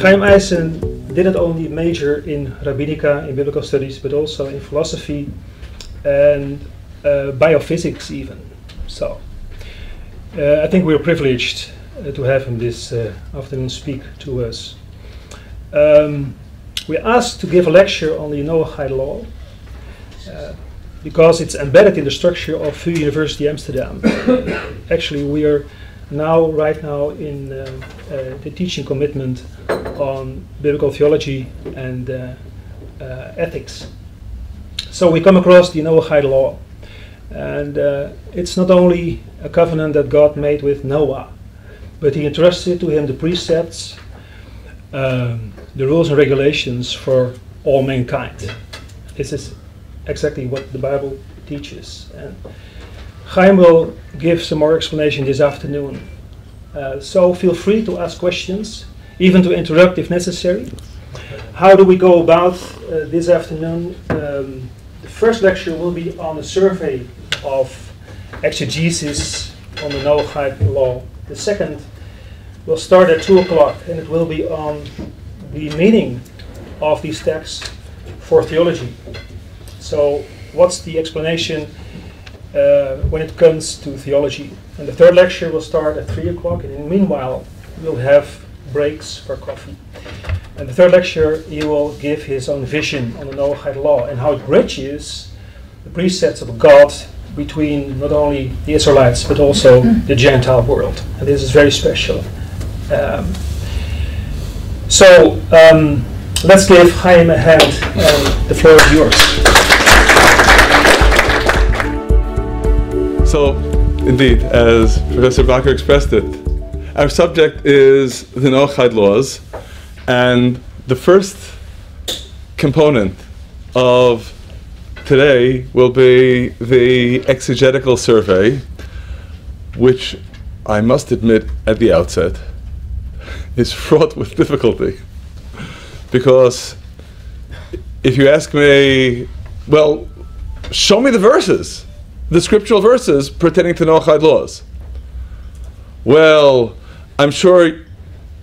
Chaim Eisen didn't only major in Rabbinica, in biblical studies, but also in philosophy and biophysics even. So I think we're privileged to have him this afternoon speak to us. We're asked to give a lecture on the Noahic law because it's embedded in the structure of VU University Amsterdam. Actually, we are right now in the teaching commitment on biblical theology and ethics. So we come across the Noahic law, and it's not only a covenant that God made with Noah, but he entrusted to him the precepts, the rules and regulations for all mankind. This is exactly what the Bible teaches. And Chaim will give some more explanation this afternoon. So feel free to ask questions, even to interrupt if necessary. How do we go about this afternoon? The first lecture will be on a survey of exegesis on the Noahic law. The second will start at 2 o'clock, and it will be on the meaning of these texts for theology. So what's the explanation when it comes to theology? And the third lecture will start at 3 o'clock, and in the meanwhile we'll have breaks for coffee. And the third lecture, he will give his own vision on the Noahic law and how it bridges the precepts of God between not only the Israelites but also the Gentile world. And this is very special. Let's give Chaim a hand, and the floor is yours. So, indeed, as Professor Bakker expressed it, our subject is the Noahic laws, and the first component of today will be the exegetical survey, which I must admit at the outset is fraught with difficulty. Because if you ask me, well, show me the verses, the scriptural verses pertaining to Noahic laws. Well, I'm sure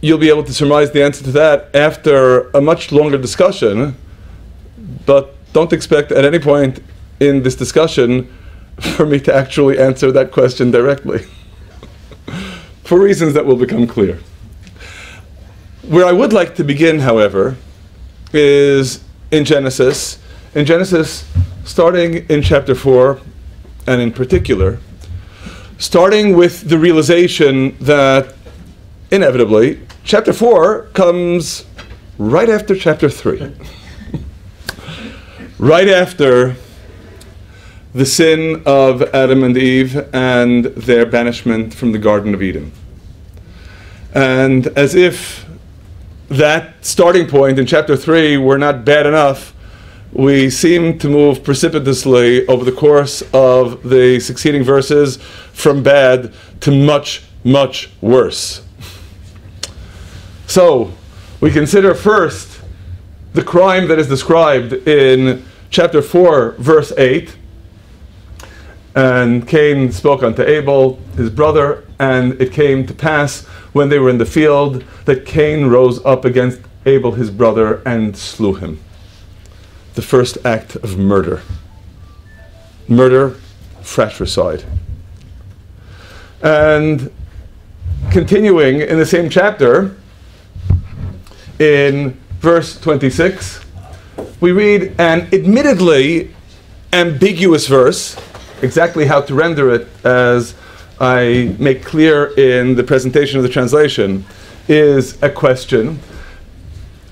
you'll be able to surmise the answer to that after a much longer discussion, but don't expect at any point in this discussion for me to actually answer that question directly, for reasons that will become clear. Where I would like to begin, however, is in Genesis. In Genesis, starting in chapter 4, and in particular, starting with the realization that, inevitably, chapter 4 comes right after chapter 3. Right after the sin of Adam and Eve and their banishment from the Garden of Eden. And as if that starting point in chapter 3 were not bad enough, we seem to move precipitously over the course of the succeeding verses from bad to much, much worse. So, we consider first the crime that is described in chapter 4, verse 8. And Cain spoke unto Abel, his brother, and it came to pass when they were in the field that Cain rose up against Abel, his brother, and slew him. The first act of murder. Murder, fratricide. And continuing in the same chapter, in verse 26, we read an admittedly ambiguous verse. Exactly how to render it, as I make clear in the presentation of the translation, is a question.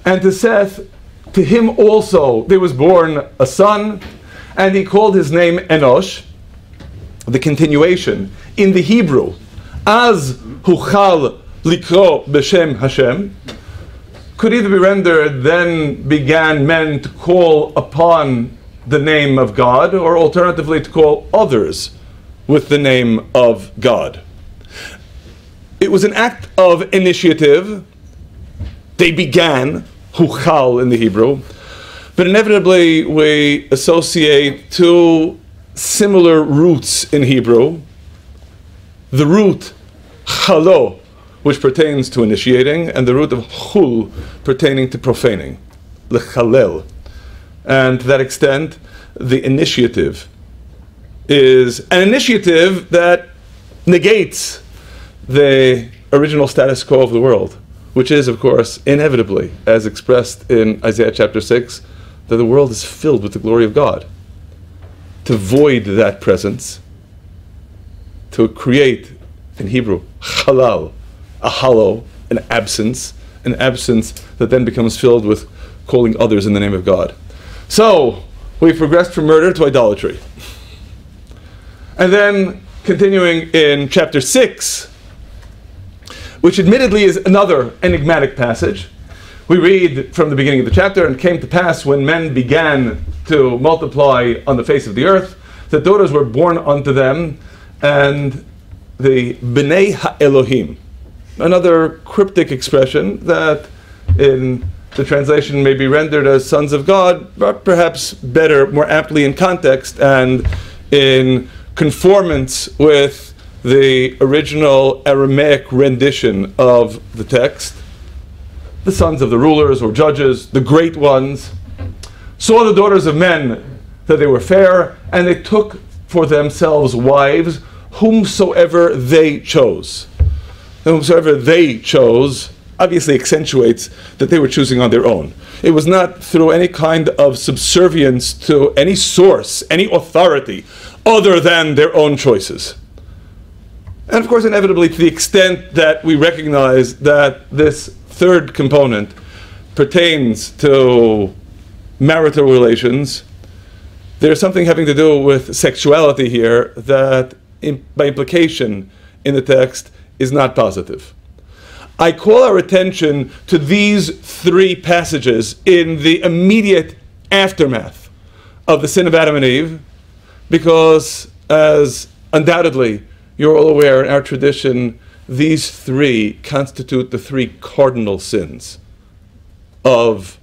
And to Seth, to him also there was born a son, and he called his name Enosh. The continuation in the Hebrew, Az huchal likro b'shem Hashem, could either be rendered, then began men to call upon the name of God, or alternatively to call others with the name of God. It was an act of initiative. They began, huchal in the Hebrew, but inevitably we associate two similar roots in Hebrew. The root chalo, which pertains to initiating, and the root of chul, pertaining to profaning, lechalel. And to that extent, the initiative is an initiative that negates the original status quo of the world, which is, of course, inevitably, as expressed in Isaiah chapter 6, that the world is filled with the glory of God. To void that presence, to create, in Hebrew, halal, a hollow, an absence that then becomes filled with calling others in the name of God. So, we've progressed from murder to idolatry. And then, continuing in chapter 6, which admittedly is another enigmatic passage, we read from the beginning of the chapter, and it came to pass when men began to multiply on the face of the earth, that daughters were born unto them, and the B'nai HaElohim, another cryptic expression that in the translation may be rendered as sons of God, but perhaps better, more aptly in context and in conformance with the original Aramaic rendition of the text. The sons of the rulers or judges, the great ones, saw the daughters of men that they were fair, and they took for themselves wives whomsoever they chose. And whomsoever they chose obviously accentuates that they were choosing on their own. It was not through any kind of subservience to any source, any authority, other than their own choices. And of course, inevitably, to the extent that we recognize that this third component pertains to marital relations, there's something having to do with sexuality here that, by implication in the text, is not positive. I call our attention to these three passages in the immediate aftermath of the sin of Adam and Eve, because, as undoubtedly you're all aware, in our tradition, these three constitute the three cardinal sins of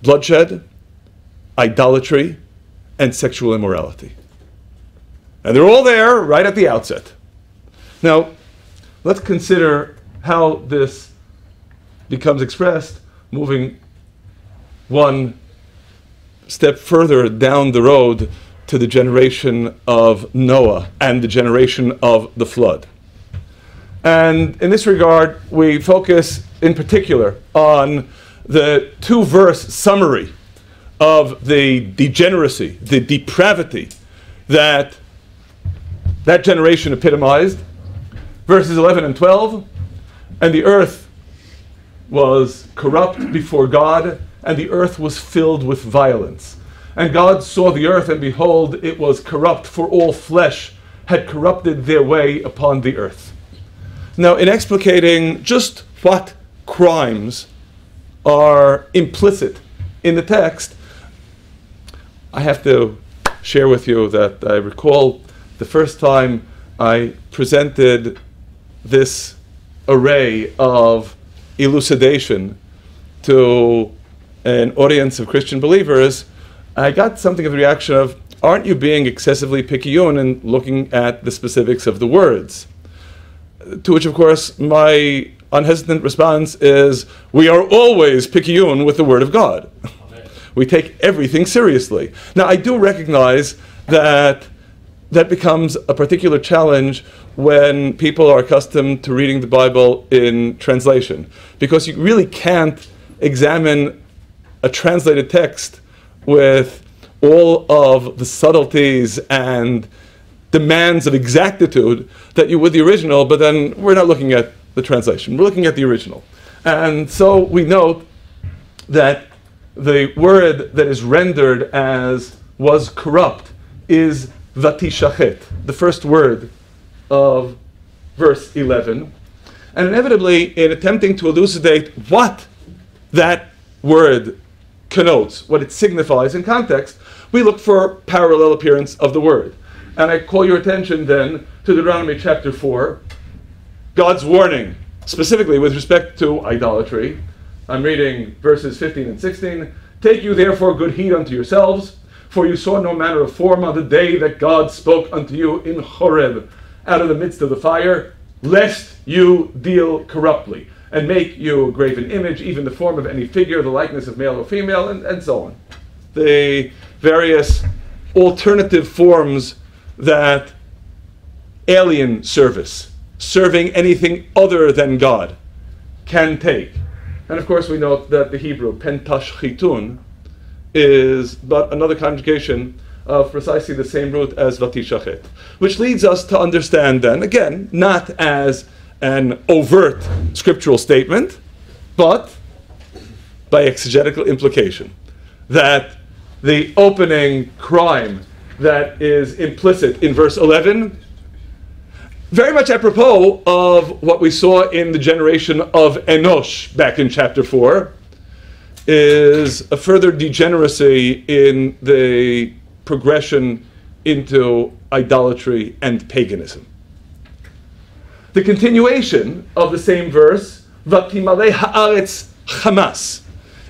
bloodshed, idolatry, and sexual immorality. And they're all there right at the outset. Now, let's consider how this becomes expressed, moving one step further down the road to the generation of Noah and the generation of the flood. And in this regard, we focus in particular on the two-verse summary of the degeneracy, the depravity that that generation epitomized. Verses 11 and 12, and the earth was corrupt before God, and the earth was filled with violence. And God saw the earth, and behold, it was corrupt, for all flesh had corrupted their way upon the earth. Now, in explicating just what crimes are implicit in the text, I have to share with you that I recall the first time I presented this array of elucidation to an audience of Christian believers, I got something of the reaction of, aren't you being excessively picayune and looking at the specifics of the words? To which, of course, my unhesitant response is, we are always picayune with the Word of God. We take everything seriously. Now, I do recognize that that becomes a particular challenge when people are accustomed to reading the Bible in translation, because you really can't examine a translated text with all of the subtleties and demands of exactitude that you would the original, but then we're not looking at the translation, we're looking at the original. And so we note that the word that is rendered as was corrupt is vatishachet, the first word of verse 11. And inevitably, in attempting to elucidate what that word connotes, what it signifies in context, we look for parallel appearance of the word. And I call your attention then to Deuteronomy chapter 4, God's warning, specifically with respect to idolatry. I'm reading verses 15 and 16. Take you therefore good heed unto yourselves, for you saw no manner of form on the day that God spoke unto you in Horeb, out of the midst of the fire. lest you deal corruptly, and make you a graven image, even the form of any figure, the likeness of male or female, and so on. The various alternative forms that alien service, serving anything other than God, can take. And of course we note that the Hebrew, pentashchitun, is but another conjugation of precisely the same root as vatishachet, which leads us to understand then, again, not as an overt scriptural statement, but by exegetical implication, that the opening crime that is implicit in verse 11, very much apropos of what we saw in the generation of Enosh back in chapter 4, is a further degeneracy in the progression into idolatry and paganism. The continuation of the same verse, Vatimale haaretz Hamas,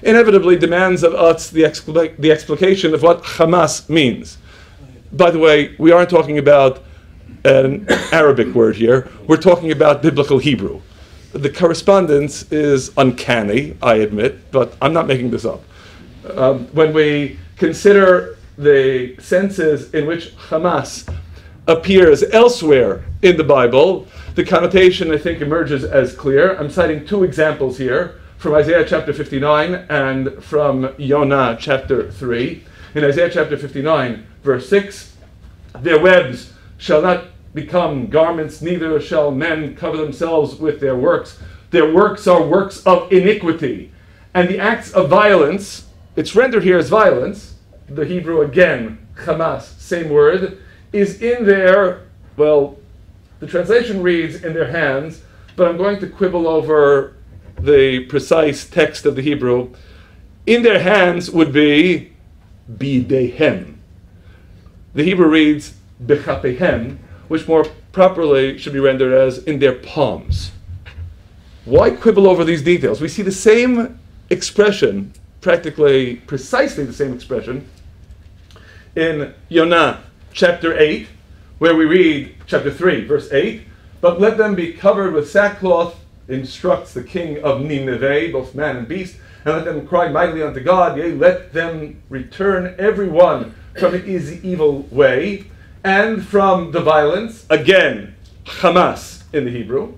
inevitably demands of us the explication of what Hamas means. By the way, we aren't talking about an Arabic word here. We're talking about biblical Hebrew. The correspondence is uncanny, I admit, but I'm not making this up. When we consider the senses in which Hamas appears elsewhere in the Bible, the connotation, I think, emerges as clear. I'm citing two examples here from Isaiah chapter 59 and from Yonah chapter 3. In Isaiah chapter 59, verse 6, their webs shall not become garments, neither shall men cover themselves with their works. Their works are works of iniquity. And the acts of violence, it's rendered here as violence, the Hebrew again, Hamas, same word, is in their, well, the translation reads in their hands, but I'm going to quibble over the precise text of the Hebrew. In their hands would be bidehem. The Hebrew reads bechapehem, which more properly should be rendered as in their palms. Why quibble over these details? We see the same expression, practically precisely the same expression, in Yonah chapter 8, where we read chapter 3, verse 8, but let them be covered with sackcloth, instructs the king of Nineveh, both man and beast, and let them cry mightily unto God, yea, let them return every one from his evil way, and from the violence, again, Hamas in the Hebrew,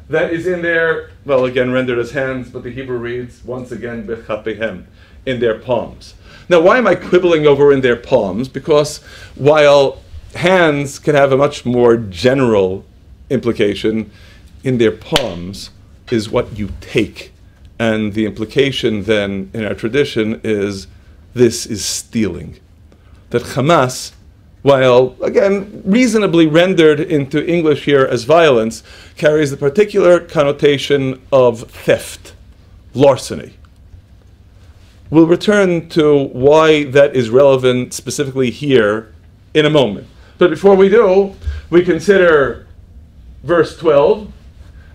that is in their, well, again, rendered as hands, but the Hebrew reads, once again, bechapehem, in their palms. Now, why am I quibbling over in their palms? Because while hands can have a much more general implication, in their palms is what you take. And the implication then in our tradition is this is stealing. That Hamas, while again reasonably rendered into English here as violence, carries the particular connotation of theft, larceny. We'll return to why that is relevant specifically here in a moment. But before we do, we consider verse 12,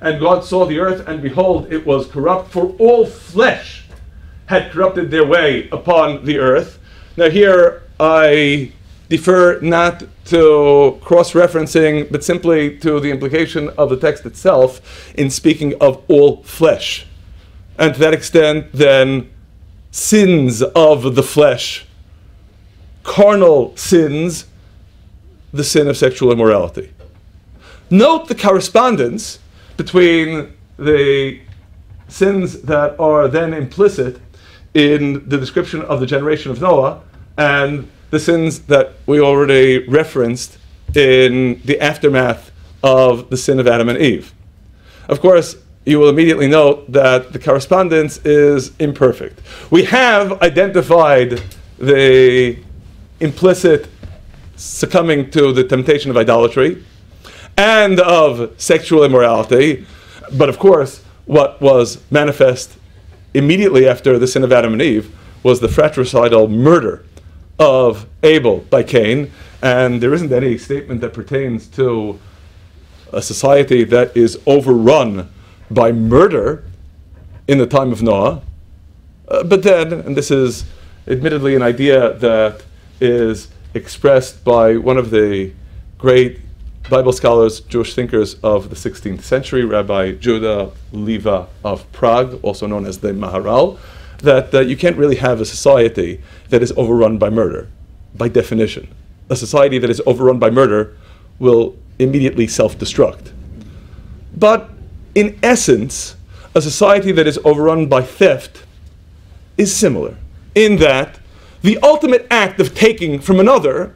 and God saw the earth, and behold, it was corrupt, for all flesh had corrupted their way upon the earth. Now here I defer not to cross-referencing, but simply to the implication of the text itself in speaking of all flesh. And to that extent, then, sins of the flesh, carnal sins, the sin of sexual immorality. Note the correspondence between the sins that are then implicit in the description of the generation of Noah and the sins that we already referenced in the aftermath of the sin of Adam and Eve. Of course, you will immediately note that the correspondence is imperfect. We have identified the implicit succumbing to the temptation of idolatry and of sexual immorality, but of course, what was manifest immediately after the sin of Adam and Eve was the fratricidal murder of Abel by Cain, and there isn't any statement that pertains to a society that is overrun by murder in the time of Noah. But then, and this is admittedly an idea that is expressed by one of the great Bible scholars, Jewish thinkers of the 16th century, Rabbi Judah Leva of Prague, also known as the Maharal, that you can't really have a society that is overrun by murder, by definition. A society that is overrun by murder will immediately self-destruct. But in essence, a society that is overrun by theft is similar, in that the ultimate act of taking from another,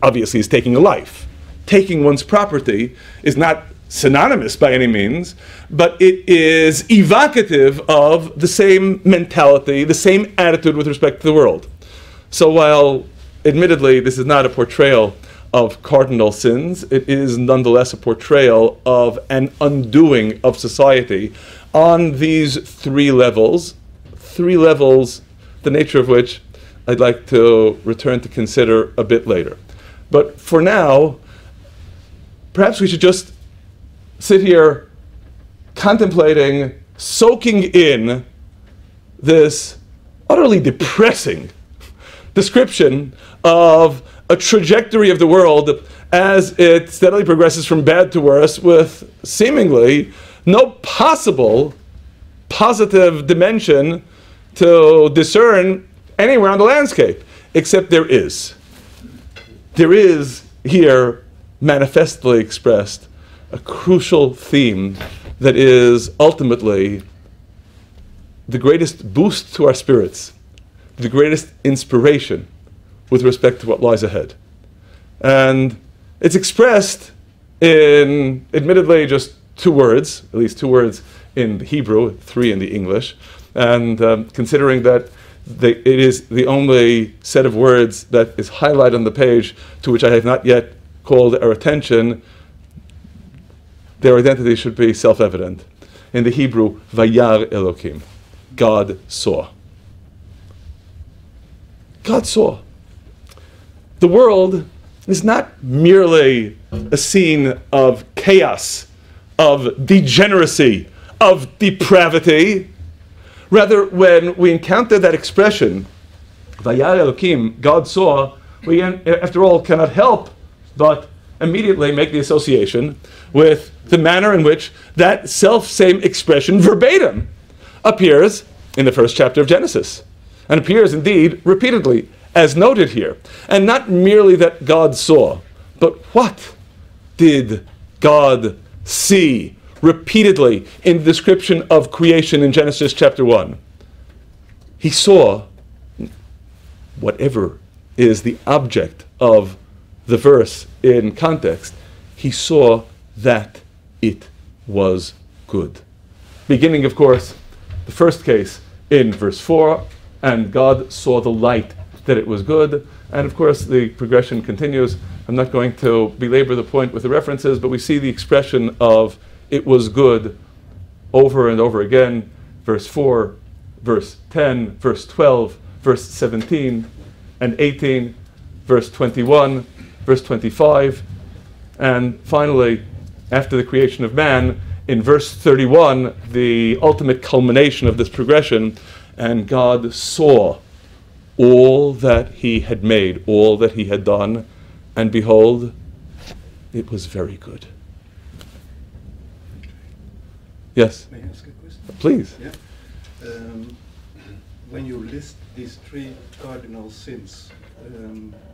obviously, is taking a life. Taking one's property is not synonymous by any means, but it is evocative of the same mentality, the same attitude with respect to the world. So while, admittedly, this is not a portrayal of cardinal sins, it is nonetheless a portrayal of an undoing of society on these three levels, the nature of which I'd like to return to consider a bit later. But for now, perhaps we should just sit here contemplating, soaking in this utterly depressing description of a trajectory of the world as it steadily progresses from bad to worse, with seemingly no possible positive dimension to discern anywhere on the landscape, except there is. There is here manifestly expressed a crucial theme that is ultimately the greatest boost to our spirits, the greatest inspiration with respect to what lies ahead. And it's expressed in, admittedly, just two words, at least two words in the Hebrew, three in the English. And considering that it is the only set of words that is highlighted on the page to which I have not yet called our attention, their identity should be self-evident. In the Hebrew, Vayar Elokim, God saw. God saw. The world is not merely a scene of chaos, of degeneracy, of depravity. Rather, when we encounter that expression, Vayar Elokim, God saw, we, after all, cannot help but immediately make the association with the manner in which that self-same expression verbatim appears in the first chapter of Genesis, and appears indeed repeatedly, as noted here. And not merely that God saw, but what did God see repeatedly in the description of creation in Genesis chapter 1? He saw whatever is the object of the verse in context. He saw that it was good. Beginning, of course, the first case in verse 4, and God saw the light that it was good. And of course, the progression continues. I'm not going to belabor the point with the references, but we see the expression of it was good over and over again. Verse 4, verse 10, verse 12, verse 17 and 18, verse 21, verse 25, and finally, after the creation of man, in verse 31, the ultimate culmination of this progression, and God saw all that he had made, all that he had done, and behold, it was very good. Yes? May I ask a question? Please. Yeah. When you list these three cardinal sins,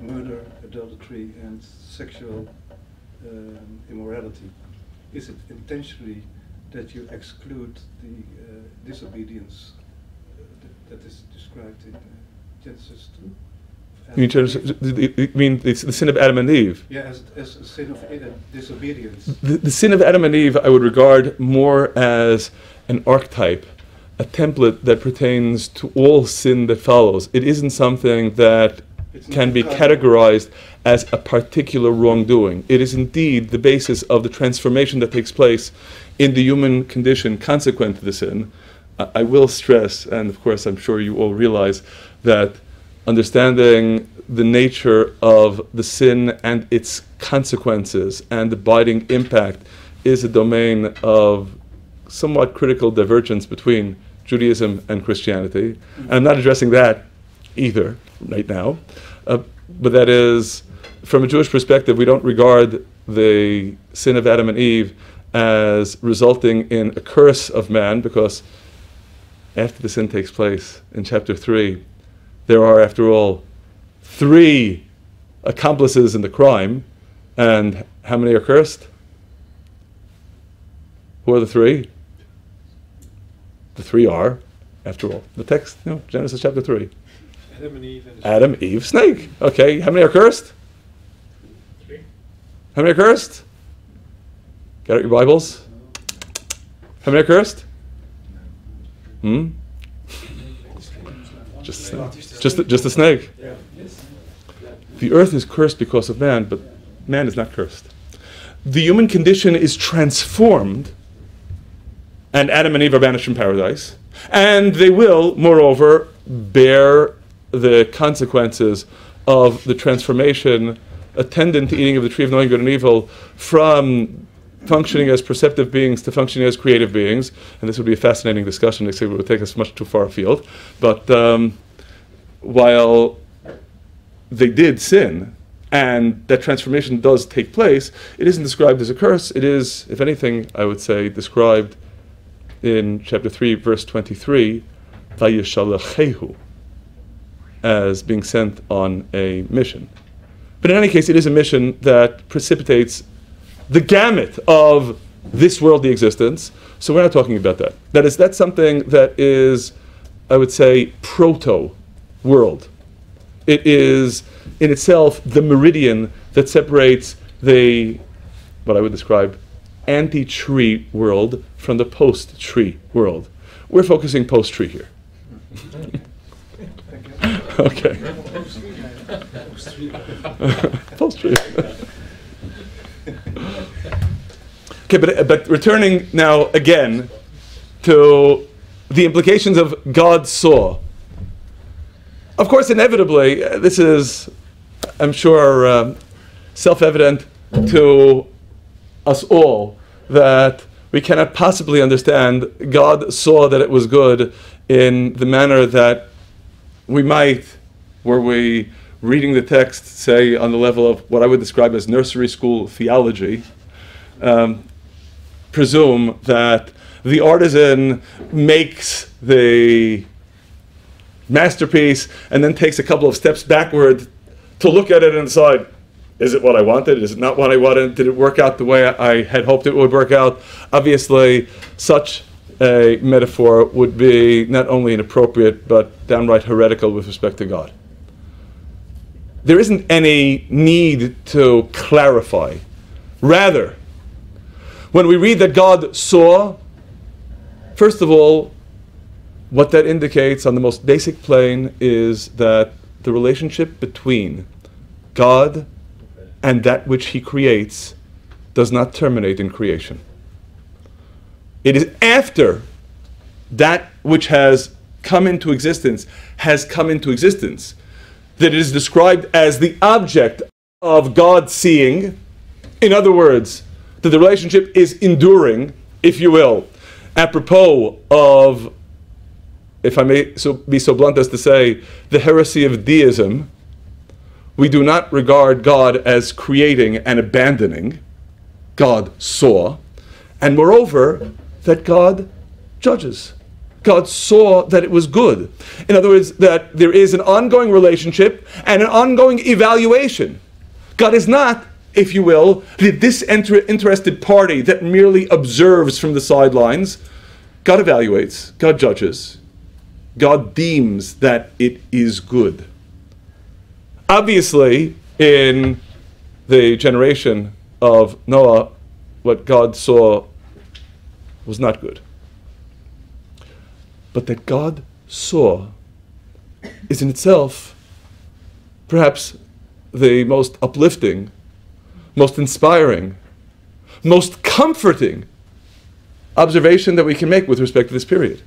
murder, adultery, and sexual immorality, is it intentionally that you exclude the disobedience that is described in Genesis 2? You mean the sin of Adam and Eve? Yeah, as a sin of disobedience. The sin of Adam and Eve I would regard more as an archetype, a template that pertains to all sin that follows. It isn't something that can be categorized as a particular wrongdoing. It is indeed the basis of the transformation that takes place in the human condition consequent to the sin. I will stress, and of course I'm sure you all realize, that understanding the nature of the sin and its consequences and abiding impact is a domain of somewhat critical divergence between Judaism and Christianity. And I'm not addressing that either right now, but that is, from a Jewish perspective, we don't regard the sin of Adam and Eve as resulting in a curse of man, because after the sin takes place in chapter 3, there are, after all, 3 accomplices in the crime, and how many are cursed? Who are the 3? The 3 are, after all, the text, Genesis chapter 3. Adam and Eve. Adam, Eve, snake. Okay, how many are cursed? 3. How many are cursed? Get out your Bibles. How many are cursed? Just a snake. Just a snake. The earth is cursed because of man, but man is not cursed. The human condition is transformed, and Adam and Eve are banished from paradise, and they will, moreover, bear the consequences of the transformation attendant to eating of the tree of knowing good and evil from functioning as perceptive beings to functioning as creative beings. And this would be a fascinating discussion, except it would take us much too far afield. But while they did sin, and that transformation does take place, it isn't described as a curse. It is, if anything, I would say, described in chapter 3, verse 23, Vayishalachehu, as being sent on a mission. But in any case, it is a mission that precipitates the gamut of this worldly existence. So we're not talking about that. That's something that is, I would say, proto-world. It is, in itself, the meridian that separates what I would describe, anti-tree world from the post-tree world. We're focusing post-tree here. Okay. Post-tree. Okay, but returning now again to the implications of God saw. Of course, inevitably, this is, I'm sure, self-evident to us all, that we cannot possibly understand God saw that it was good in the manner that we might, were we reading the text, say, on the level of what I would describe as nursery school theology, presume that the artisan makes the masterpiece and then takes a couple of steps backward to look at it and decide, is it what I wanted? Is it not what I wanted? Did it work out the way I had hoped it would work out? Obviously, such a metaphor would be not only inappropriate, but downright heretical with respect to God. There isn't any need to clarify. Rather, when we read that God saw, first of all, what that indicates on the most basic plane is that the relationship between God and that which He creates does not terminate in creation. It is after that which has come into existence that it is described as the object of God seeing. In other words, that the relationship is enduring, if you will, apropos of, if I may be so blunt as to say, the heresy of deism. We do not regard God as creating and abandoning. God saw. And moreover, that God judges. God saw that it was good. In other words, that there is an ongoing relationship and an ongoing evaluation. God is not, if you will, the disinterested party that merely observes from the sidelines. God evaluates. God judges. God deems that it is good. Obviously, in the generation of Noah, what God saw was not good. But that God saw is in itself perhaps the most uplifting, most inspiring, most comforting observation that we can make with respect to this period.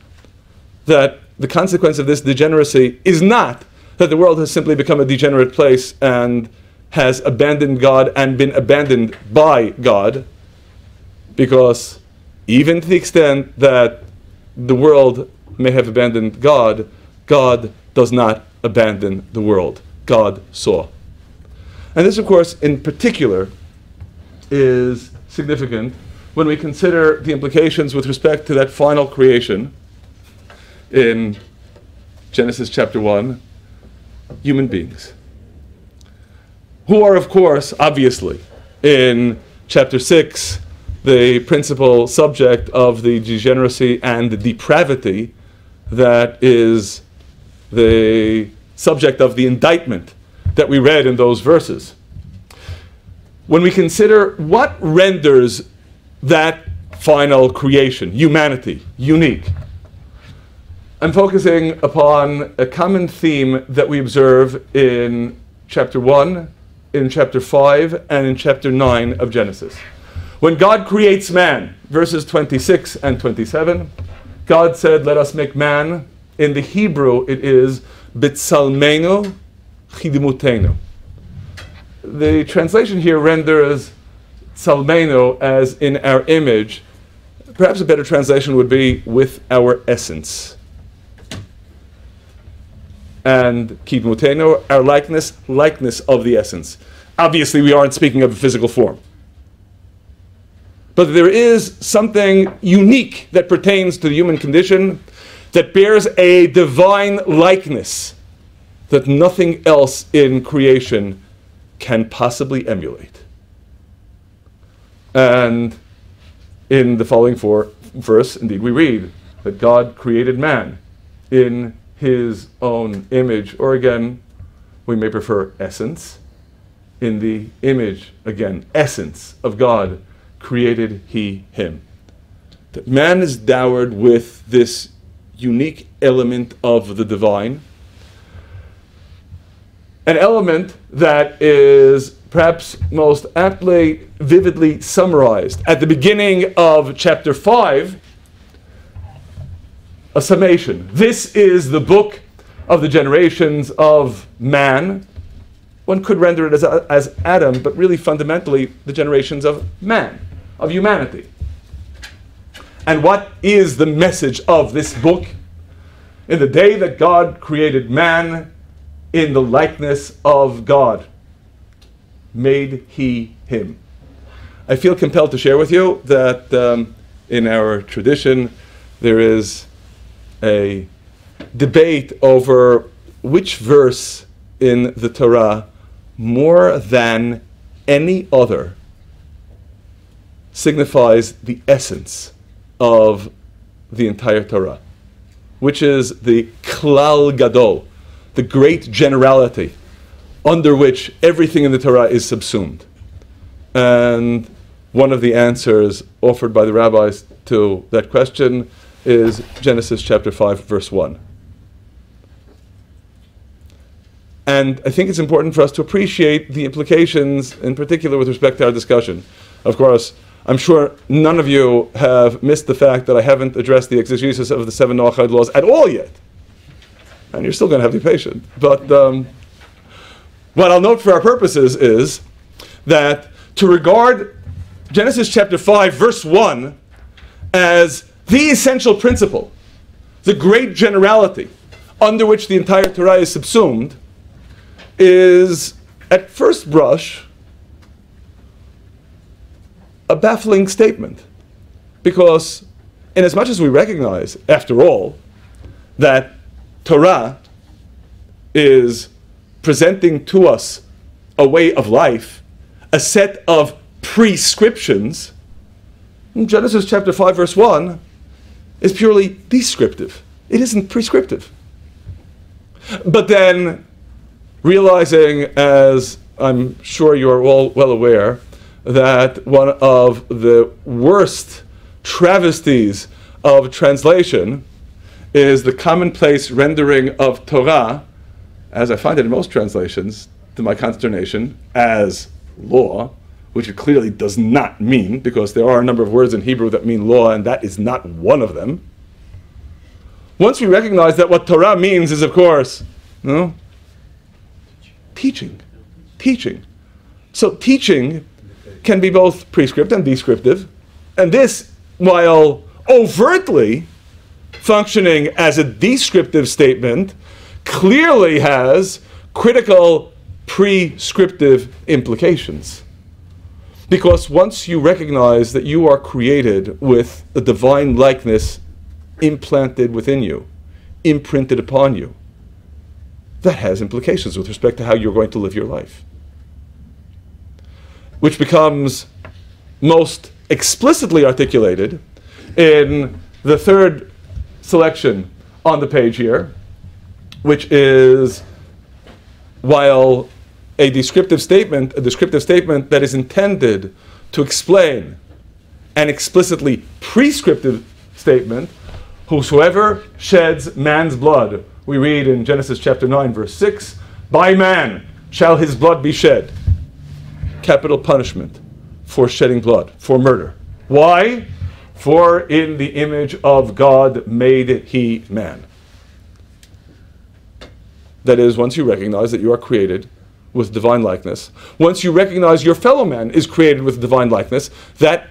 That the consequence of this degeneracy is not that the world has simply become a degenerate place and has abandoned God and been abandoned by God, because even to the extent that the world may have abandoned God, God does not abandon the world. God saw. And this, of course, in particular, is significant when we consider the implications with respect to that final creation in Genesis chapter 1, human beings, who are, of course, obviously, in chapter 6, the principal subject of the degeneracy and the depravity that is the subject of the indictment that we read in those verses. When we consider what renders that final creation, humanity, unique, I'm focusing upon a common theme that we observe in chapter 1, in chapter 5, and in chapter 9 of Genesis. When God creates man, verses 26 and 27, God said, let us make man. In the Hebrew, it is B'Tsalmenu Chidimutenu. The translation here renders Tsalmenu as in our image. Perhaps a better translation would be with our essence. And Chidimutenu, our likeness of the essence. Obviously, we aren't speaking of a physical form. But there is something unique that pertains to the human condition that bears a divine likeness that nothing else in creation can possibly emulate. And in the following verse, indeed, we read that God created man in his own image, or again, we may prefer essence. In the image, again, essence of God, created he him. That man is dowered with this unique element of the divine, an element that is perhaps most aptly, vividly summarized at the beginning of chapter 5, a summation. This is the book of the generations of man. One could render it as Adam, but really fundamentally the generations of man, of humanity. And what is the message of this book? In the day that God created man, in the likeness of God, made he him. I feel compelled to share with you that in our tradition there is a debate over which verse in the Torah more than any other signifies the essence of the entire Torah, which is the Klal Gadol, the great generality under which everything in the Torah is subsumed. And one of the answers offered by the rabbis to that question is Genesis chapter 5, verse 1. And I think it's important for us to appreciate the implications, in particular with respect to our discussion. Of course, I'm sure none of you have missed the fact that I haven't addressed the exegesis of the 7 Noahic laws at all yet. And you're still going to have to be patient. But what I'll note for our purposes is that to regard Genesis chapter 5, verse 1 as the essential principle, the great generality under which the entire Torah is subsumed, is, at first brush, a baffling statement. Because inasmuch as we recognize, after all, that Torah is presenting to us a way of life, a set of prescriptions, Genesis chapter 5 verse 1 is purely descriptive. It isn't prescriptive. But then, realizing, as I'm sure you are all well aware, that one of the worst travesties of translation is the commonplace rendering of Torah, as I find it in most translations, to my consternation, as law, which it clearly does not mean, because there are a number of words in Hebrew that mean law, and that is not one of them. Once we recognize that what Torah means is, of course, teaching. Teaching. So teaching can be both prescriptive and descriptive, and this, while overtly functioning as a descriptive statement, clearly has critical prescriptive implications. Because once you recognize that you are created with a divine likeness implanted within you, imprinted upon you, that has implications with respect to how you're going to live your life. Which becomes most explicitly articulated in the third selection on the page here, which is, while a descriptive statement that is intended to explain an explicitly prescriptive statement, whosoever sheds man's blood, we read in Genesis chapter 9, verse 6, by man shall his blood be shed. Capital punishment for shedding blood, for murder. Why? For in the image of God made he man. That is, once you recognize that you are created with divine likeness, once you recognize your fellow man is created with divine likeness, that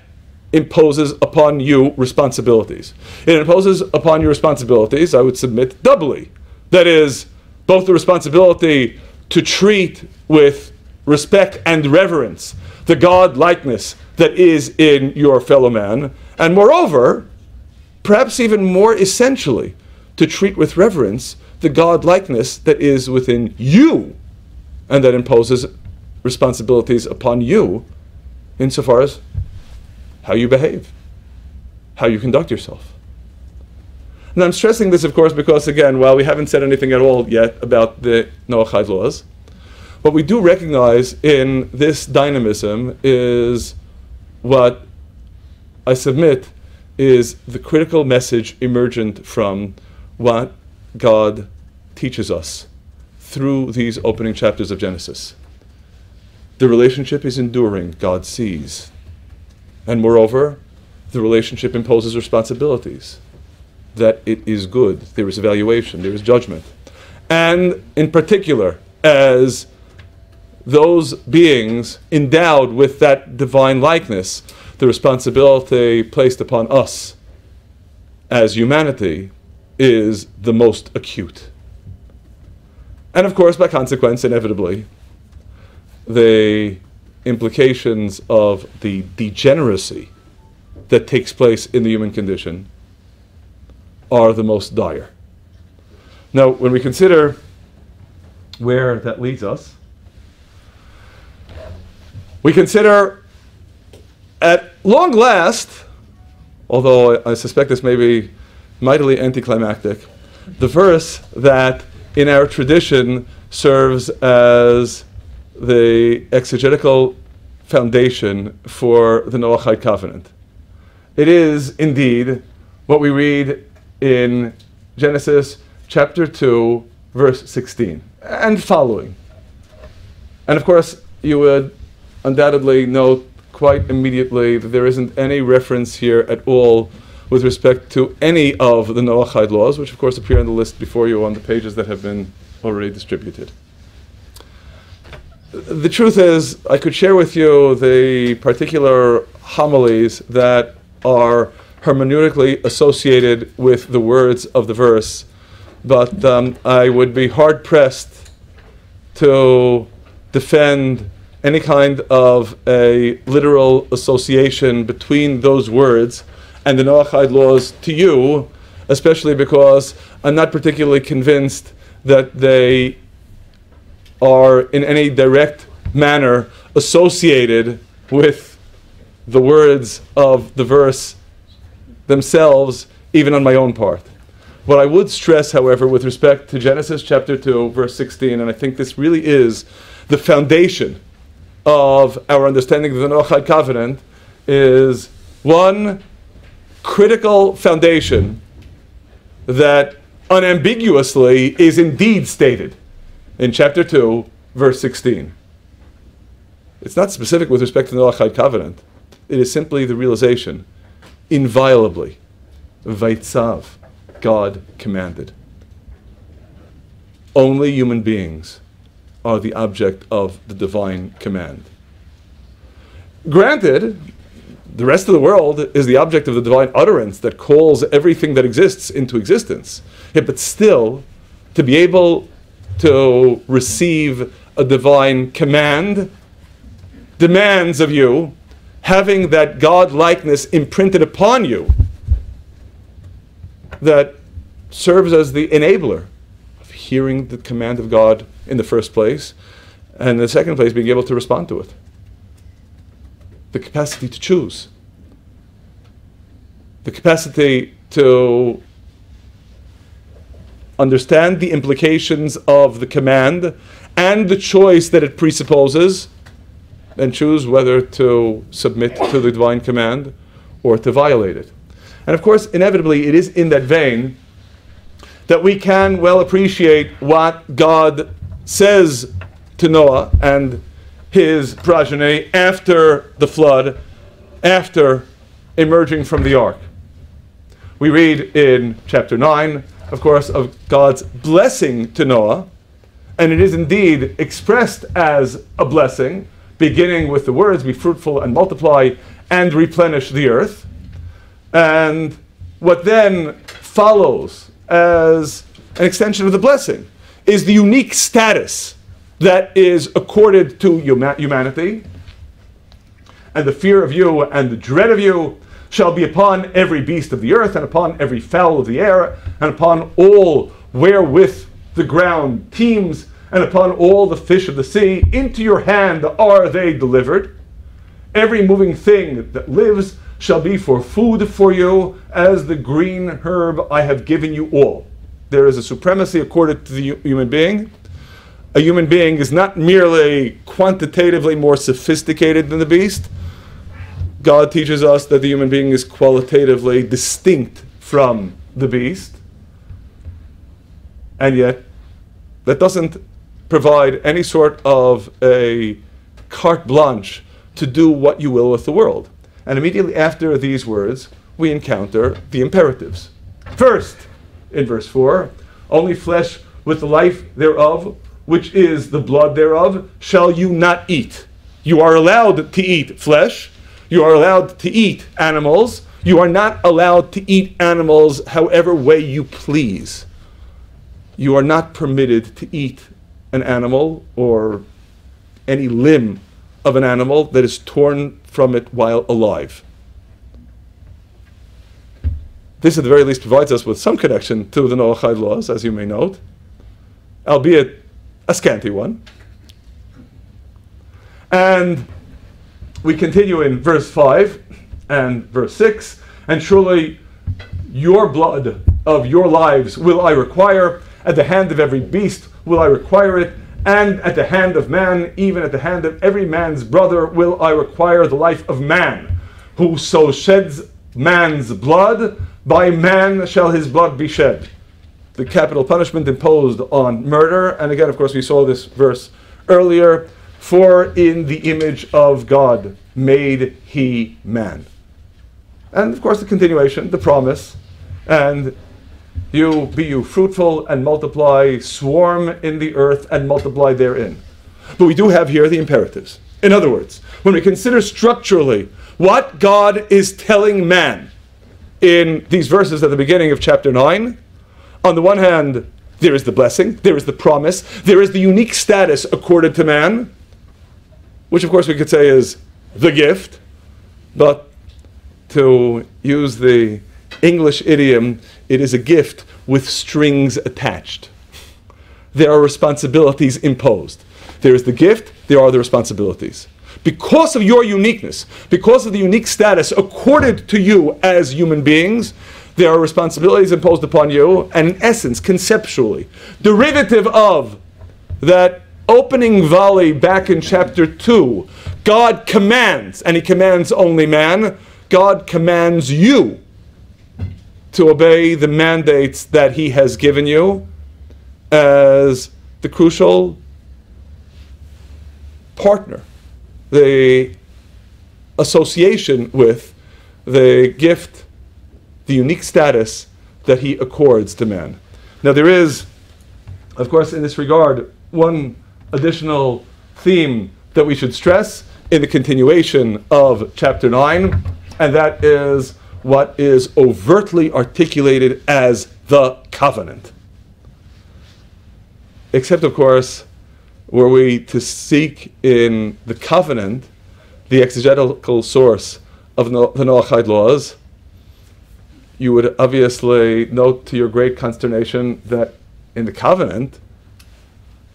imposes upon you responsibilities. It imposes upon you responsibilities, I would submit, doubly. That is, both the responsibility to treat with respect and reverence the God likeness that is in your fellow man, and moreover, perhaps even more essentially, to treat with reverence the God likeness that is within you, and that imposes responsibilities upon you insofar as how you behave, how you conduct yourself. And I'm stressing this, of course, because, again, while we haven't said anything at all yet about the Noahic laws, what we do recognize in this dynamism is what I submit is the critical message emergent from what God teaches us through these opening chapters of Genesis. The relationship is enduring, God sees. And moreover, the relationship imposes responsibilities. That it is good, there is evaluation, there is judgment. And in particular, as those beings endowed with that divine likeness, the responsibility placed upon us as humanity is the most acute. And of course, by consequence, inevitably, the implications of the degeneracy that takes place in the human condition are the most dire. Now, when we consider where that leads us, we consider at long last, although I suspect this may be mightily anticlimactic, the verse that in our tradition serves as the exegetical foundation for the Noahide covenant. It is indeed what we read in Genesis chapter 2, verse 16, and following. And of course, you would undoubtedly note quite immediately that there isn't any reference here at all with respect to any of the Noahide laws, which of course appear on the list before you on the pages that have been already distributed. The truth is, I could share with you the particular homilies that are hermeneutically associated with the words of the verse, but I would be hard-pressed to defend any kind of a literal association between those words and the Noahide laws to you, especially because I'm not particularly convinced that they are in any direct manner associated with the words of the verse themselves, even on my own part. What I would stress, however, with respect to Genesis chapter 2, verse 16, and I think this really is the foundation of our understanding of the Noahide covenant, is one critical foundation that unambiguously is indeed stated in chapter 2, verse 16. It's not specific with respect to the Noahide covenant. It is simply the realization, inviolably, Vaitzav, God commanded. Only human beings are the object of the divine command. Granted, the rest of the world is the object of the divine utterance that calls everything that exists into existence. Yeah, but still, to be able to receive a divine command demands of you having that God likeness imprinted upon you that serves as the enabler of hearing the command of God in the first place, and in the second place, being able to respond to it. The capacity to choose. The capacity to understand the implications of the command and the choice that it presupposes, and choose whether to submit to the divine command or to violate it. And of course, inevitably, it is in that vein that we can well appreciate what God says to Noah and his progeny after the flood, after emerging from the ark. We read in chapter 9, of course, of God's blessing to Noah, and it is indeed expressed as a blessing, beginning with the words, "Be fruitful and multiply and replenish the earth." And what then follows as an extension of the blessing is the unique status that is accorded to humanity. "And the fear of you and the dread of you shall be upon every beast of the earth, and upon every fowl of the air, and upon all wherewith the ground teems, and upon all the fish of the sea. Into your hand are they delivered. Every moving thing that lives shall be for food for you, as the green herb I have given you all." There is a supremacy accorded to the human being. A human being is not merely quantitatively more sophisticated than the beast. God teaches us that the human being is qualitatively distinct from the beast. And yet, that doesn't provide any sort of a carte blanche to do what you will with the world. And immediately after these words, we encounter the imperatives. First, in verse 4, "Only flesh with the life thereof, which is the blood thereof, shall you not eat." You are allowed to eat flesh. You are allowed to eat animals. You are not allowed to eat animals however way you please. You are not permitted to eat an animal or any limb of an animal that is torn from it while alive. This at the very least provides us with some connection to the Noahic laws, as you may note, albeit a scanty one. And we continue in verse 5 and verse 6, "And surely your blood of your lives will I require, at the hand of every beast will I require it, and at the hand of man, even at the hand of every man's brother, will I require the life of man. Whoso sheds man's blood, by man shall his blood be shed." The capital punishment imposed on murder. And again, of course, we saw this verse earlier. "For in the image of God made he man." And of course, the continuation, the promise, "And you be you fruitful and multiply, swarm in the earth and multiply therein." But we do have here the imperatives. In other words, when we consider structurally what God is telling man in these verses at the beginning of chapter 9, on the one hand, there is the blessing, there is the promise, there is the unique status accorded to man, which of course we could say is the gift, but to use the English idiom, it is a gift with strings attached. There are responsibilities imposed. There is the gift, there are the responsibilities. Because of your uniqueness, because of the unique status accorded to you as human beings, there are responsibilities imposed upon you, and in essence, conceptually, derivative of that opening volley back in chapter 2, God commands, and he commands only man, God commands you to obey the mandates that he has given you as the crucial partner, the association with the gift, the unique status that he accords to man. Now there is, of course, in this regard, one additional theme that we should stress in the continuation of chapter 9, and that is what is overtly articulated as the covenant. Except, of course, were we to seek in the covenant the exegetical source of the Noahide laws, you would obviously note to your great consternation that in the covenant,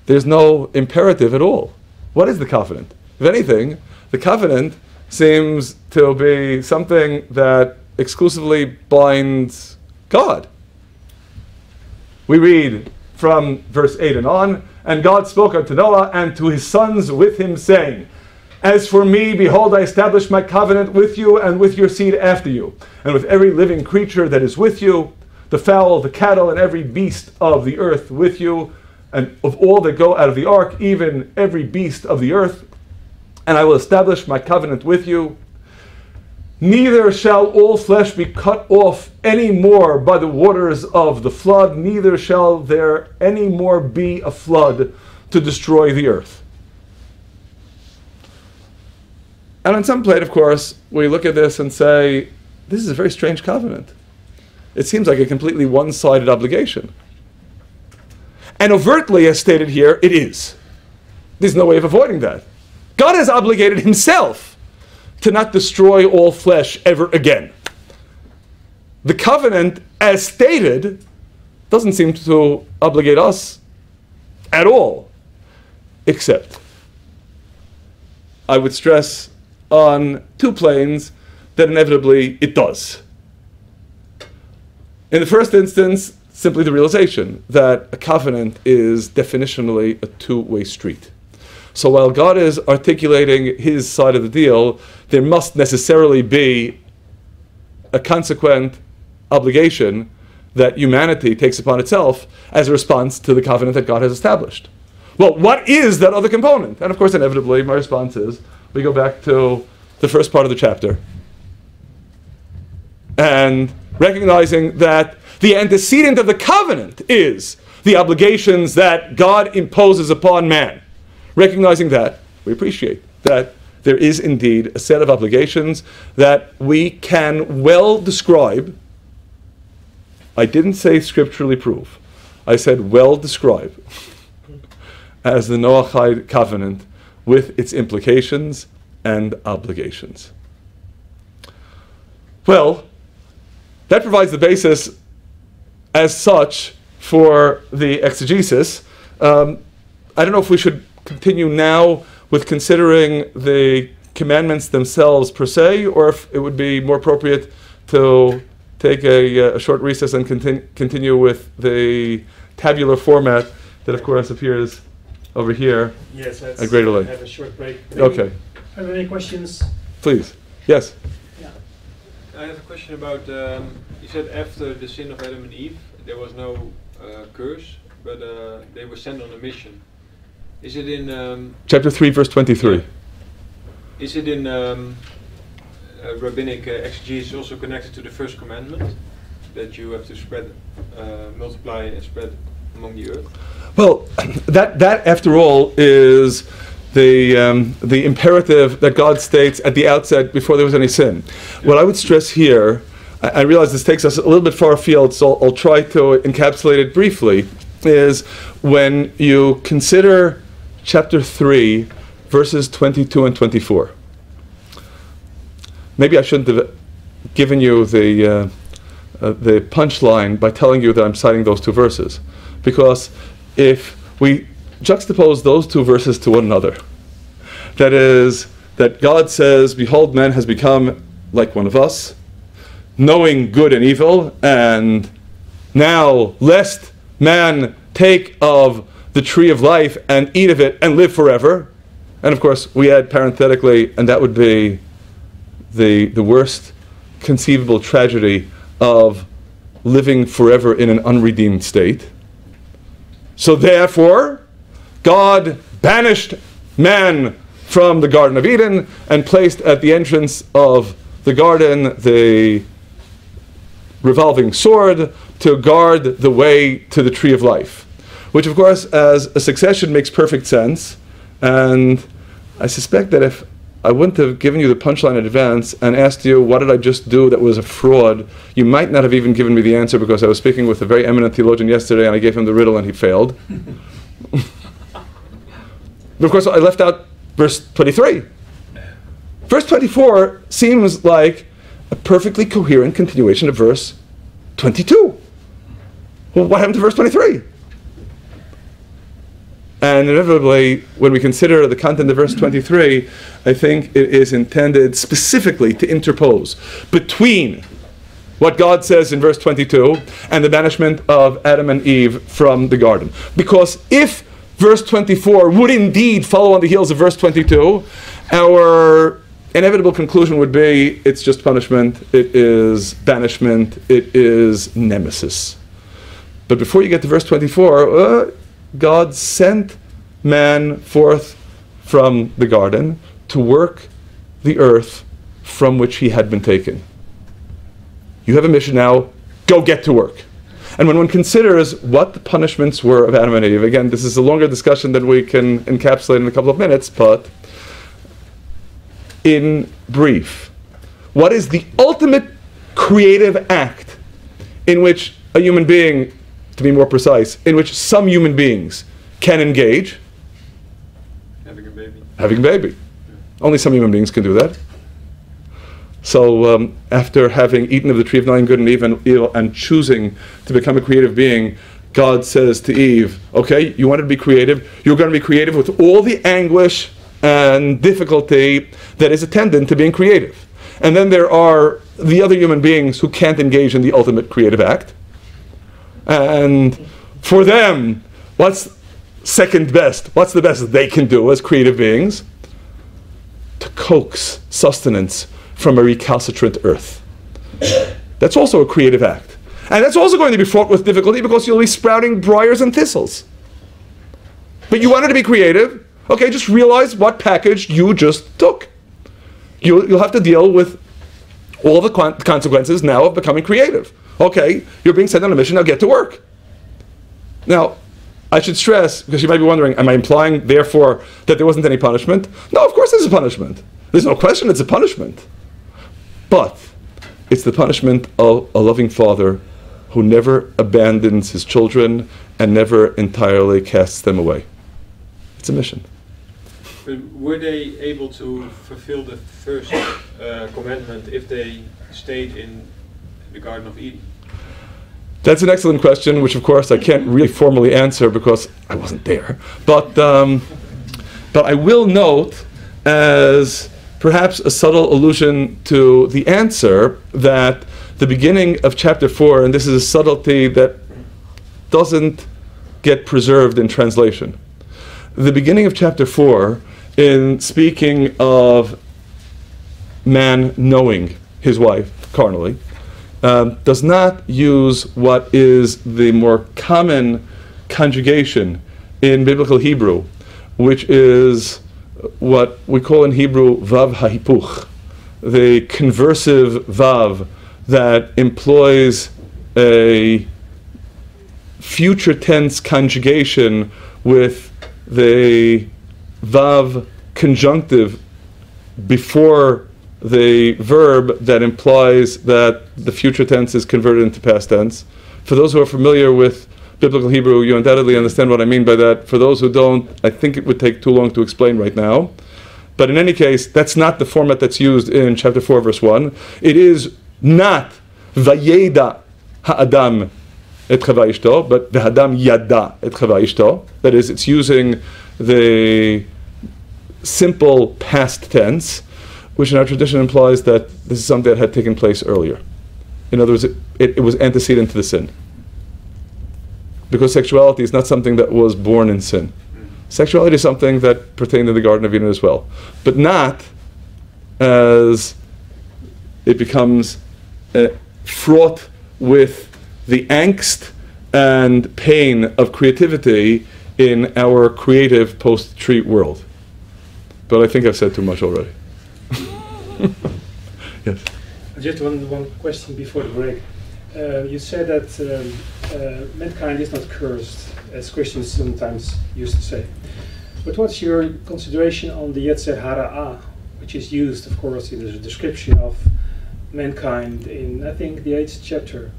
there's no imperative at all. What is the covenant? If anything, the covenant seems to be something that exclusively binds God. We read from verse 8 and on, "And God spoke unto Noah and to his sons with him, saying, As for me, behold, I establish my covenant with you and with your seed after you, and with every living creature that is with you, the fowl, the cattle, and every beast of the earth with you, and of all that go out of the ark, even every beast of the earth. And I will establish my covenant with you. Neither shall all flesh be cut off any more by the waters of the flood, neither shall there any more be a flood to destroy the earth." And on some plate, of course, we look at this and say, this is a very strange covenant. It seems like a completely one-sided obligation. And overtly, as stated here, it is. There's no way of avoiding that. God has obligated himself to not destroy all flesh ever again. The covenant, as stated, doesn't seem to obligate us at all, except I would stress on two planes that inevitably it does. In the first instance, simply the realization that a covenant is definitionally a two-way street. So while God is articulating his side of the deal, there must necessarily be a consequent obligation that humanity takes upon itself as a response to the covenant that God has established. Well, what is that other component? And of course, inevitably, my response is, we go back to the first part of the chapter. And recognizing that the antecedent of the covenant is the obligations that God imposes upon man. Recognizing that, we appreciate that there is indeed a set of obligations that we can well describe. I didn't say scripturally prove. I said well describe as the Noahide covenant with its implications and obligations. Well, that provides the basis as such for the exegesis. I don't know if we should continue now with considering the commandments themselves per se, or if it would be more appropriate to take a short recess and continue with the tabular format that, of course, appears over here. Yes, let's at Greater Lake. have a short break. Okay. Are there any questions? Please. Yes. Yeah. I have a question about, you said after the sin of Adam and Eve, there was no curse, but they were sent on a mission. Is it in... Chapter 3, verse 23. Is it in rabbinic exegesis also connected to the first commandment? That you have to spread, multiply and spread among the earth? Well, that after all is the imperative that God states at the outset before there was any sin. Yeah. What I would stress here, I realize this takes us a little bit far afield, so I'll try to encapsulate it briefly, is when you consider chapter 3, verses 22 and 24. Maybe I shouldn't have given you the punchline by telling you that I'm citing those two verses, because if we juxtapose those two verses to one another, that is, that God says, "Behold, man has become like one of us, knowing good and evil, and now lest man take of the tree of life and eat of it and live forever." And of course, we add parenthetically, and that would be the worst conceivable tragedy of living forever in an unredeemed state. So therefore, God banished man from the Garden of Eden and placed at the entrance of the garden the revolving sword to guard the way to the tree of life. Which, of course, as a succession makes perfect sense. And I suspect that if I wouldn't have given you the punchline in advance and asked you, what did I just do that was a fraud, you might not have even given me the answer, because I was speaking with a very eminent theologian yesterday and I gave him the riddle and he failed. But of course, I left out verse 23. Verse 24 seems like a perfectly coherent continuation of verse 22. Well, what happened to verse 23? And inevitably, when we consider the content of verse 23, I think it is intended specifically to interpose between what God says in verse 22 and the banishment of Adam and Eve from the garden. Because if verse 24 would indeed follow on the heels of verse 22, our inevitable conclusion would be it's just punishment, it is banishment, it is nemesis. But before you get to verse 24, God sent man forth from the garden to work the earth from which he had been taken. You have a mission now, go get to work. And when one considers what the punishments were of Adam and Eve, again, this is a longer discussion than we can encapsulate in a couple of minutes, but in brief, what is the ultimate creative act in which a human being, to be more precise, in which some human beings can engage? Having a baby. Having a baby. Yeah. Only some human beings can do that. So after having eaten of the tree of knowing good and evil and choosing to become a creative being, God says to Eve, okay, you wanted to be creative, you're going to be creative with all the anguish and difficulty that is attendant to being creative. And then there are the other human beings who can't engage in the ultimate creative act. And for them, what's second best? What's the best they can do as creative beings? To coax sustenance from a recalcitrant earth. That's also a creative act. And that's also going to be fraught with difficulty because you'll be sprouting briars and thistles. But you wanted to be creative. Okay, just realize what package you just took. You'll have to deal with all the consequences now of becoming creative. Okay, you're being sent on a mission, now get to work. Now, I should stress, because you might be wondering, am I implying, therefore, that there wasn't any punishment? No, of course there's a punishment. There's no question it's a punishment. But it's the punishment of a loving father who never abandons his children and never entirely casts them away. It's a mission. But were they able to fulfill the first commandment if they stayed in the Garden of Eden? That's an excellent question, which of course I can't really formally answer because I wasn't there. But I will note, as perhaps a subtle allusion to the answer, that the beginning of chapter 4, and this is a subtlety that doesn't get preserved in translation. The beginning of chapter 4, in speaking of man knowing his wife carnally, does not use what is the more common conjugation in biblical Hebrew, which is what we call in Hebrew vav hahipuch, the conversive vav that employs a future tense conjugation with the vav conjunctive before the verb that implies that the future tense is converted into past tense. For those who are familiar with biblical Hebrew, you undoubtedly understand what I mean by that. For those who don't, I think it would take too long to explain right now. But in any case, that's not the format that's used in chapter 4, verse 1. It is not vayeda ha'adam et chava ishto, but v'hadam yada et chava ishto. That is, it's using the simple past tense, which in our tradition implies that this is something that had taken place earlier. In other words, it was antecedent to the sin. Because sexuality is not something that was born in sin. Sexuality is something that pertained to the Garden of Eden as well. But not as it becomes fraught with the angst and pain of creativity in our creative post-tree world. But I think I've said too much already. Yes. Just one question before the break. You said that mankind is not cursed, as Christians sometimes used to say. But what's your consideration on the Yetzer Hara, which is used, of course, in the description of mankind in, I think, the 8th chapter?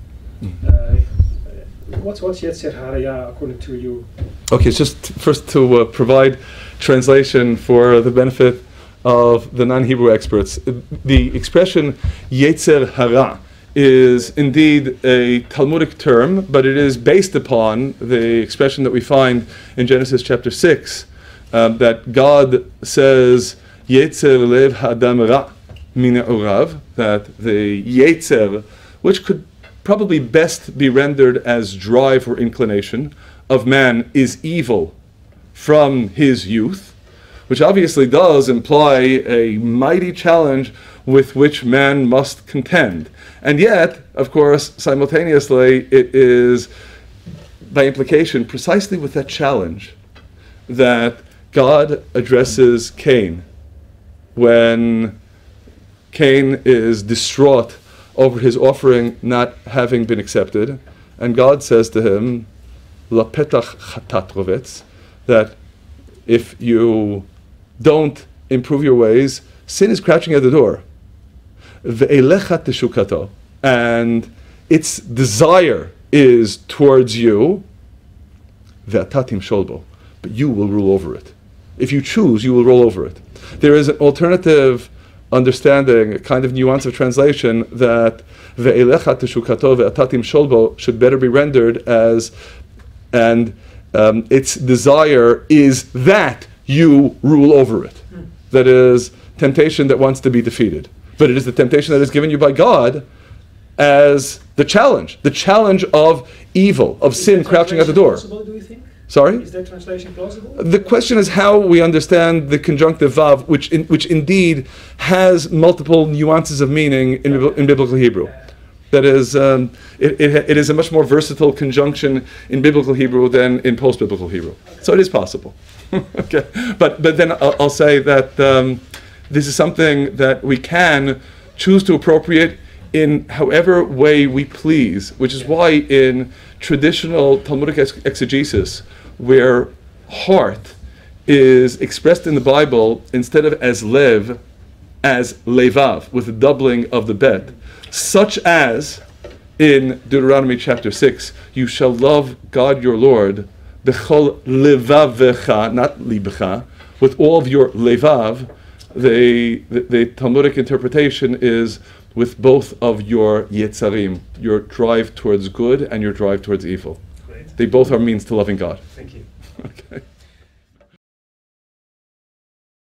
What's Yetzer Hara according to you? Okay, it's just first to provide translation for the benefit of the non-Hebrew experts. The expression Yetzer Hara is indeed a Talmudic term, but it is based upon the expression that we find in Genesis chapter 6, that God says, Yetzer lev hadam ra min urav, that the Yetzer, which could probably best be rendered as drive or inclination of man, is evil from his youth, which obviously does imply a mighty challenge with which man must contend. And yet, of course, simultaneously, it is, by implication, precisely with that challenge that God addresses Cain when Cain is distraught over his offering not having been accepted. And God says to him, Lapetach chatat rovetz, that if you don't improve your ways, sin is crouching at the door. Ve'elecha teshukato, and its desire is towards you. Ve'atatim sholbo, but you will rule over it. If you choose, you will rule over it. There is an alternative understanding, a kind of nuance of translation, that ve'elecha teshukato ve'atatim sholbo should better be rendered as, and its desire is that you rule over it. That is temptation that wants to be defeated. But it is the temptation that is given you by God as the challenge of evil, of sin crouching at the door. Plausible, do you think? Sorry? Is that translation plausible? The question is how we understand the conjunctive vav, which indeed has multiple nuances of meaning in biblical Hebrew. That is, it is a much more versatile conjunction in biblical Hebrew than in post-biblical Hebrew. So it is possible. Okay, but then I'll say that this is something that we can choose to appropriate in however way we please, which is why in traditional Talmudic exegesis, where heart is expressed in the Bible instead of as lev, as levav, with the doubling of the bet, such as in Deuteronomy chapter 6, you shall love God your Lord b'chol levavecha, not libecha, with all of your levav. The Talmudic interpretation is with both of your yetzarim, your drive towards good and your drive towards evil. Great. They both are means to loving God. Thank you. Okay.